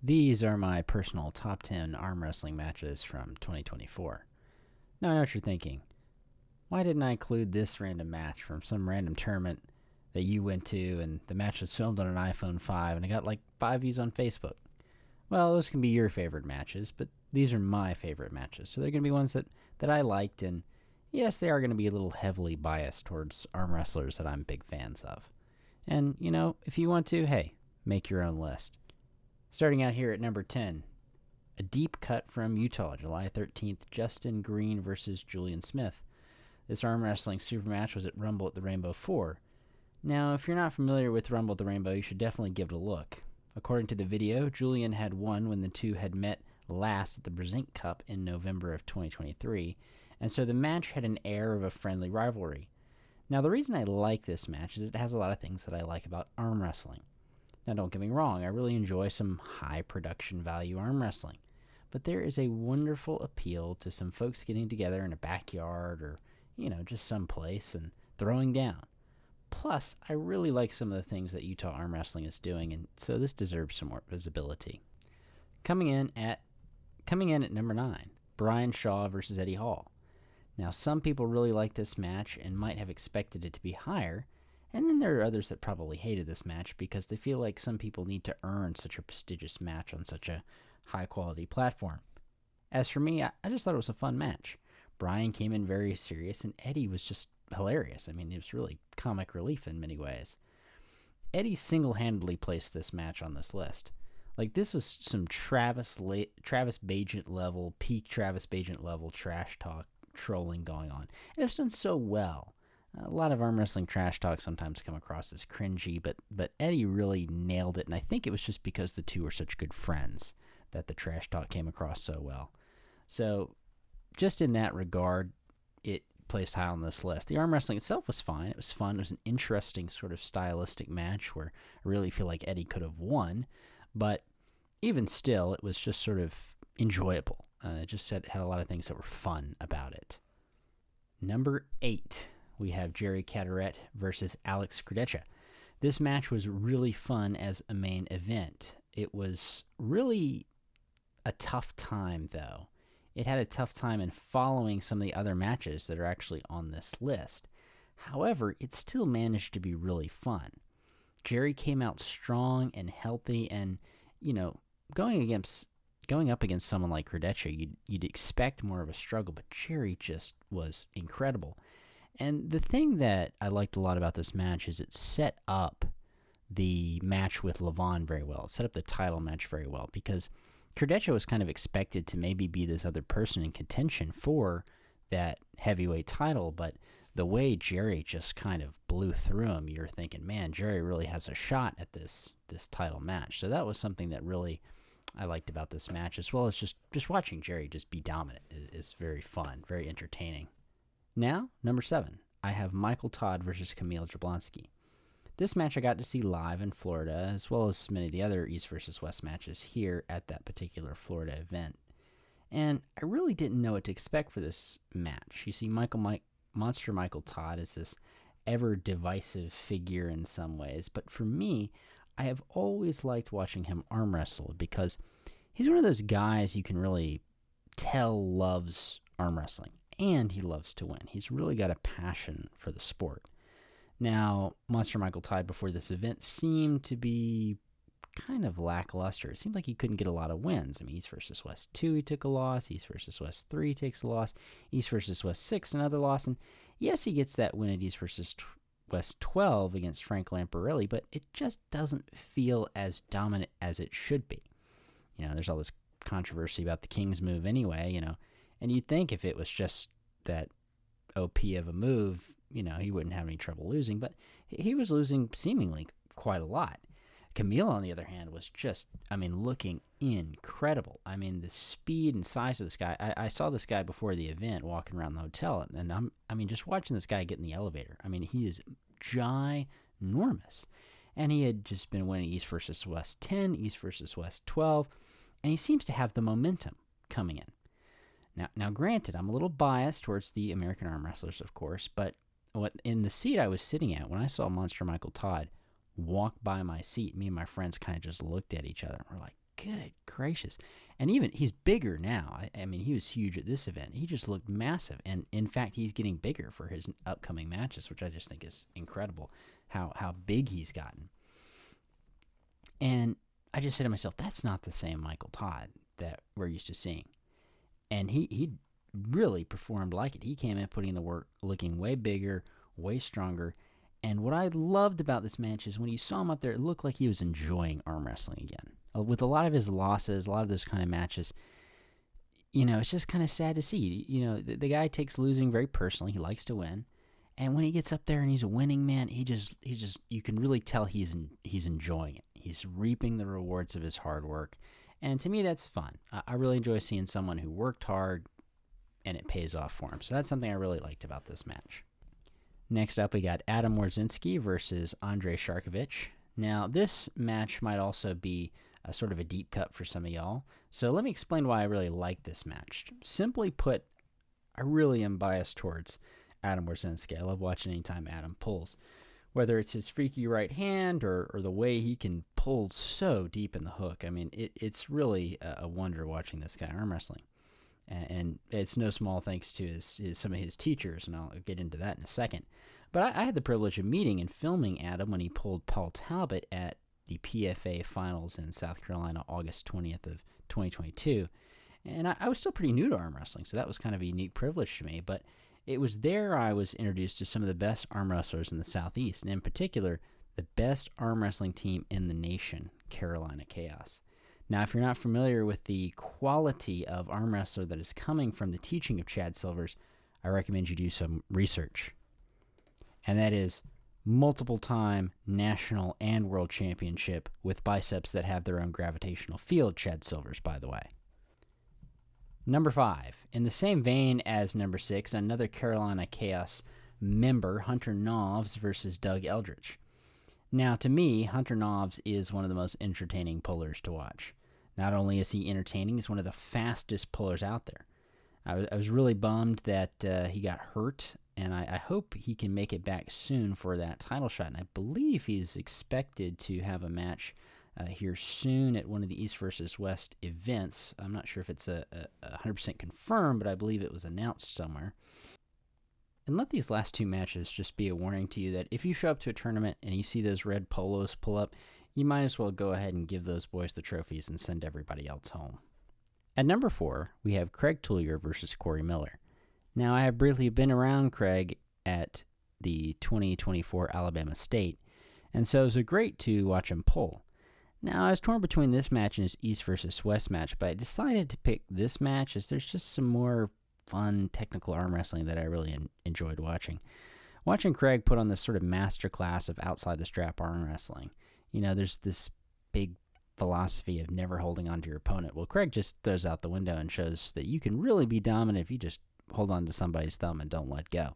These are my personal top 10 arm wrestling matches from 2024. Now I know what you're thinking. Why didn't I include this random match from some random tournament that you went to and the match was filmed on an iPhone 5 and it got like 5 views on Facebook? Well, those can be your favorite matches, but these are my favorite matches. So they're going to be ones that I liked, and yes, they are going to be a little heavily biased towards arm wrestlers that I'm big fans of. And, if you want to, hey, make your own list. Starting out here at number 10, a deep cut from Utah, July 13th, Justin Green versus Julian Smith. This arm wrestling super match was at Rumble at the Rainbow 4. Now, if you're not familiar with Rumble at the Rainbow, you should definitely give it a look. According to the video, Julian had won when the two had met last at the Brezink Cup in November of 2023, and so the match had an air of a friendly rivalry. Now, the reason I like this match is it has a lot of things that I like about arm wrestling. Now, don't get me wrong, I really enjoy some high production value arm wrestling, but there is a wonderful appeal to some folks getting together in a backyard or, just someplace and throwing down. Plus, I really like some of the things that Utah Arm Wrestling is doing, and so this deserves some more visibility. Coming in at number 9, Brian Shaw versus Eddie Hall. Now, some people really like this match and might have expected it to be higher, and then there are others that probably hated this match because they feel like some people need to earn such a prestigious match on such a high-quality platform. As for me, I just thought it was a fun match. Brian came in very serious, and Eddie was just hilarious. I mean, it was really comic relief in many ways. Eddie single-handedly placed this match on this list. Like, this was some Travis Bagent level, peak Travis Bagent level trash talk trolling going on. And it was done so well. A lot of arm wrestling trash talk sometimes come across as cringy, but Eddie really nailed it, and I think it was just because the two are such good friends that the trash talk came across so well. So, just in that regard, it placed high on this list. The arm wrestling itself was fine. It was fun. It was an interesting sort of stylistic match where I really feel like Eddie could have won, but even still, it was just sort of enjoyable. It just had a lot of things that were fun about it. Number 8. We have Jerry Cataret versus Alex Krdecha. This match was really fun as a main event. It was really a tough time, though. It had a tough time in following some of the other matches that are actually on this list. However, it still managed to be really fun. Jerry came out strong and healthy, and, going up against someone like Krdecha, you'd expect more of a struggle, but Jerry just was incredible. And the thing that I liked a lot about this match is it set up the match with Levon very well. It set up the title match very well because Krdecha was kind of expected to maybe be this other person in contention for that heavyweight title, but the way Jerry just kind of blew through him, you're thinking, man, Jerry really has a shot at this title match. So that was something that really I liked about this match, as well as just watching Jerry just be dominant is very fun, very entertaining. Now, number 7, I have Michael Todd versus Kamil Jablonski. This match I got to see live in Florida, as well as many of the other East versus West matches here at that particular Florida event. And I really didn't know what to expect for this match. You see, Monster Michael Todd is this ever-divisive figure in some ways, but for me, I have always liked watching him arm wrestle because he's one of those guys you can really tell loves arm wrestling. And he loves to win. He's really got a passion for the sport. Now, Monster Michael Todd before this event seemed to be kind of lackluster. It seemed like he couldn't get a lot of wins. I mean, East versus West 2, he took a loss. East versus West 3 takes a loss. East versus West 6, another loss. And yes, he gets that win at East versus West 12 against Frank Lamparelli, but it just doesn't feel as dominant as it should be. There's all this controversy about the King's move anyway, and you'd think if it was just that OP of a move, he wouldn't have any trouble losing, but he was losing seemingly quite a lot. Kamil, on the other hand, was just, looking incredible. The speed and size of this guy. I saw this guy before the event walking around the hotel, and just watching this guy get in the elevator. He is ginormous. And he had just been winning East versus West 10, East versus West 12, and he seems to have the momentum coming in. Now, granted, I'm a little biased towards the American arm wrestlers, of course, but in the seat I was sitting at, when I saw Monster Michael Todd walk by my seat, me and my friends kind of just looked at each other and we're like, good gracious. And even, he's bigger now. I mean, he was huge at this event. He just looked massive. And in fact, he's getting bigger for his upcoming matches, which I just think is incredible, how big he's gotten. And I just said to myself, that's not the same Michael Todd that we're used to seeing. And he really performed like it. He came in putting in the work, looking way bigger, way stronger. And what I loved about this match is when you saw him up there, it looked like he was enjoying arm wrestling again. With a lot of his losses, a lot of those kind of matches, it's just kind of sad to see. The guy takes losing very personally. He likes to win. And when he gets up there and he's winning, man, he just you can really tell he's enjoying it. He's reaping the rewards of his hard work. And to me, that's fun. I really enjoy seeing someone who worked hard and it pays off for him. So that's something I really liked about this match. Next up, we got Adam Warzinski versus Andrei Sharkovich. Now, this match might also be a sort of a deep cut for some of y'all. So let me explain why I really like this match. Simply put, I really am biased towards Adam Warzinski. I love watching anytime Adam pulls. Whether it's his freaky right hand or the way he can pull so deep in the hook. I mean, it's really a wonder watching this guy arm wrestling. And it's no small thanks to some of his teachers, and I'll get into that in a second. But I had the privilege of meeting and filming Adam when he pulled Paul Talbot at the PFA Finals in South Carolina, August 20th of 2022. And I was still pretty new to arm wrestling, so that was kind of a unique privilege to me. But it was there I was introduced to some of the best arm wrestlers in the Southeast, and in particular, the best arm wrestling team in the nation, Carolina Chaos. Now, if you're not familiar with the quality of arm wrestler that is coming from the teaching of Chad Silvers, I recommend you do some research. And that is multiple-time national and world championship with biceps that have their own gravitational field, Chad Silvers, by the way. Number 5. In the same vein as number 6, another Carolina Chaos member, Hunter Noves versus Doug Eldridge. Now, to me, Hunter Noves is one of the most entertaining pullers to watch. Not only is he entertaining, he's one of the fastest pullers out there. I was really bummed that he got hurt, and I hope he can make it back soon for that title shot. And I believe he's expected to have a match here soon at one of the East versus West events. I'm not sure if it's a 100% confirmed, but I believe it was announced somewhere. And let these last two matches just be a warning to you that if you show up to a tournament and you see those red polos pull up, you might as well go ahead and give those boys the trophies and send everybody else home. At number 4, we have Craig Tullier versus Corey Miller. Now, I have briefly been around Craig at the 2024 Alabama State, and so it was great to watch him pull. Now, I was torn between this match and his East versus West match, but I decided to pick this match as there's just some more fun technical arm wrestling that I really enjoyed watching. Watching Craig put on this sort of masterclass of outside the strap arm wrestling. There's this big philosophy of never holding on to your opponent. Well, Craig just throws out the window and shows that you can really be dominant if you just hold on to somebody's thumb and don't let go.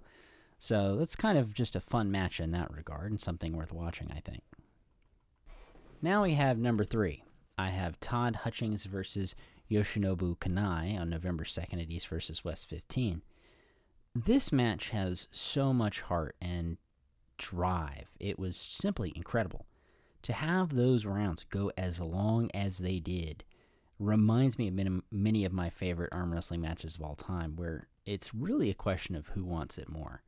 So that's kind of just a fun match in that regard and something worth watching, I think. Now we have number 3. I have Todd Hutchings versus Yoshinobu Kanai on November 2nd at East versus West 15. This match has so much heart and drive. It was simply incredible. To have those rounds go as long as they did reminds me of many of my favorite arm wrestling matches of all time, where it's really a question of who wants it more.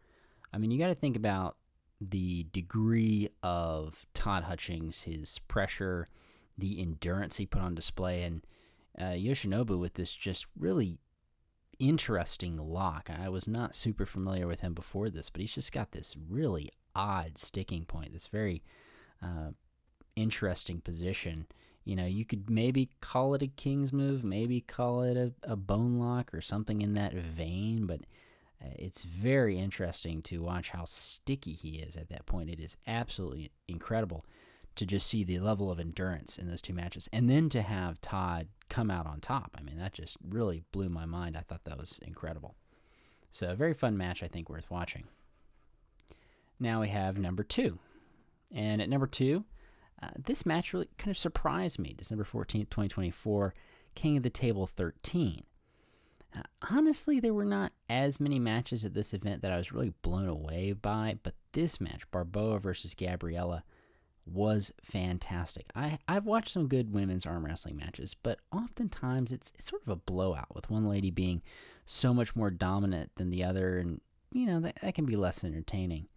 I mean, you got to think about the degree of Todd Hutchings, his pressure, the endurance he put on display, and Yoshinobu with this just really interesting lock. I was not super familiar with him before this, but he's just got this really odd sticking point, this very interesting position. You could maybe call it a king's move, maybe call it a bone lock or something in that vein, but it's very interesting to watch how sticky he is at that point. It is absolutely incredible to just see the level of endurance in those two matches. And then to have Todd come out on top. I mean, that just really blew my mind. I thought that was incredible. So a very fun match, I think, worth watching. Now we have number 2. And at number 2, this match really kind of surprised me. December 14th, 2024, King of the Table 13. Honestly, there were not as many matches at this event that I was really blown away by, but this match, Barboa versus Gabriella, was fantastic. I've watched some good women's arm wrestling matches, but oftentimes it's sort of a blowout with one lady being so much more dominant than the other, and that can be less entertaining.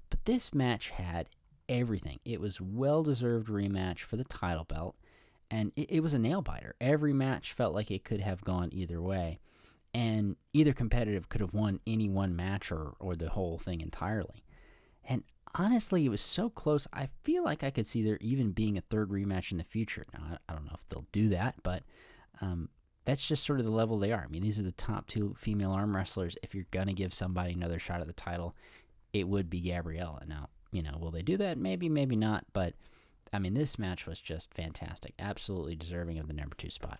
But this match had everything. It was well-deserved rematch for the title belt, and it was a nail-biter. Every match felt like it could have gone either way, and either competitive could have won any one match or the whole thing entirely. And honestly, it was so close, I feel like I could see there even being a third rematch in the future. Now, I don't know if they'll do that, but that's just sort of the level they are. I mean, these are the top two female arm wrestlers. If you're going to give somebody another shot at the title, it would be Gabriella. Now, will they do that? Maybe, maybe not. But, I mean, this match was just fantastic. Absolutely deserving of the number 2 spot.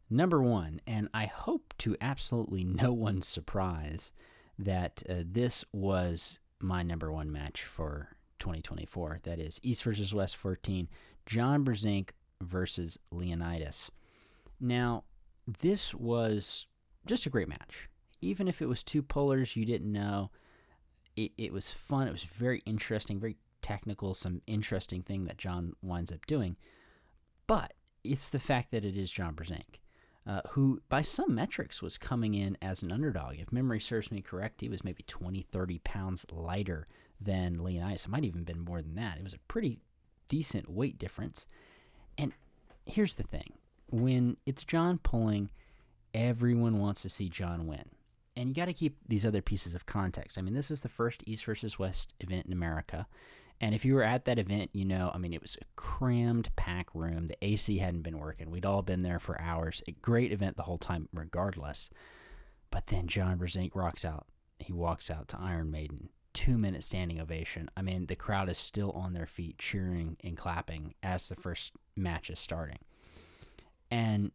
Number 1, and I hope to absolutely no one's surprise that this was my number 1 match for 2024. That is East versus West 14, John Brzenk versus Leonidas. Now, this was just a great match. Even if it was 2 pullers you didn't know, it was fun. It was very interesting, very technical, some interesting thing that John winds up doing. But it's the fact that it is John Brzenk, who by some metrics was coming in as an underdog. If memory serves me correct, he was maybe 20, 30 pounds lighter than Leonidas. It might even been more than that. It was a pretty decent weight difference. And here's the thing. When it's John pulling, everyone wants to see John win. And you got to keep these other pieces of context. I mean, this is the first East versus West event in America. And if you were at that event, it was a crammed pack room. The AC hadn't been working. We'd all been there for hours. A great event the whole time, regardless. But then John Brzenk rocks out. He walks out to Iron Maiden. 2-minute standing ovation. I mean, the crowd is still on their feet, cheering and clapping as the first match is starting. And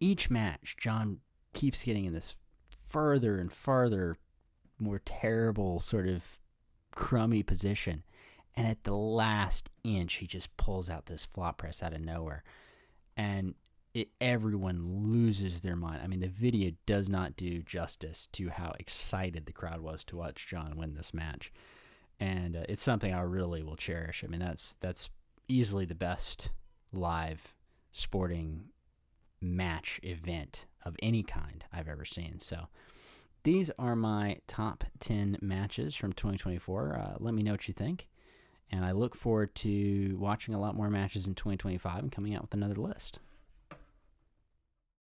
each match, John keeps getting in this further and farther, more terrible sort of crummy position. And at the last inch, he just pulls out this flop press out of nowhere. And everyone loses their mind. I mean, the video does not do justice to how excited the crowd was to watch John win this match. And it's something I really will cherish. I mean, that's easily the best live sporting match event of any kind I've ever seen. So these are my top 10 matches from 2024. Let me know what you think. And I look forward to watching a lot more matches in 2025 and coming out with another list.